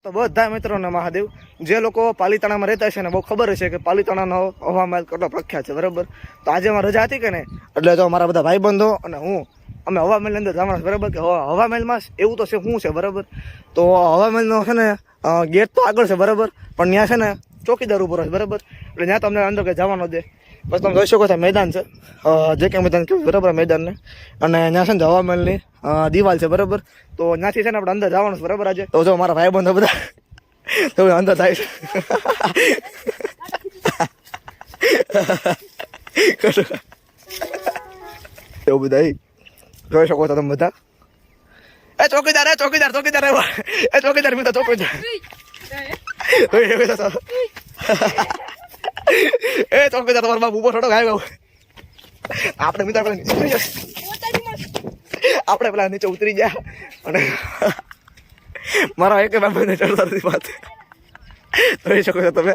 તો બધા મિત્રોને મહાદેવ જે લોકો પાલીતાણામાં રહેતા છે ને બહુ ખબર છે કે પાલીતાણાનો હવામાન કેટલો પ્રખ્યાત છે બરાબર. તો આજે મારે રજા હતી કે ને એટલે તો મારા બધા ભાઈબંધો અને હું અમે હવા મહેલની અંદર જવાના બરાબર. કે હવા મહેલમાં એવું તો છે શું છે બરાબર. તો હવા મહેલનો છે ને ગેટ તો આગળ છે બરાબર, પણ ત્યાં છે ને ચોકીદાર ઉપર હોય બરાબર. એટલે ત્યાં તમને અંદર કંઈ જવાનો દે. પછી તમે જોઈ શકો છો મેદાન છે, જે કે મેદાન કેવું બરાબર મેદાનને, અને ત્યાં છે ને હવા મહેલની દિવાલ છે બરાબર. તો ત્યાંથી છે ને આપણે અંદર જવાનું છે બરાબર આજે. તો જો મારા ભાઈબંધો બધા તો અંદર થાય છે એવું બધા જોઈ શકો છો તમે બધા. એ ચોકીદાર ચોકીદાર ચોકીદાર એ ચોકીદાર મિત્ર ચોકીદાર એ ચોકીદાર તમારો બાપ ઉભો થોડો ગાય આપણે મિત્ર આપણે પેલા નીચે ઉતરી ગયા અને મારા એક બાબા ને ચડતા નથી વાત જોઈ શકો છો તમે.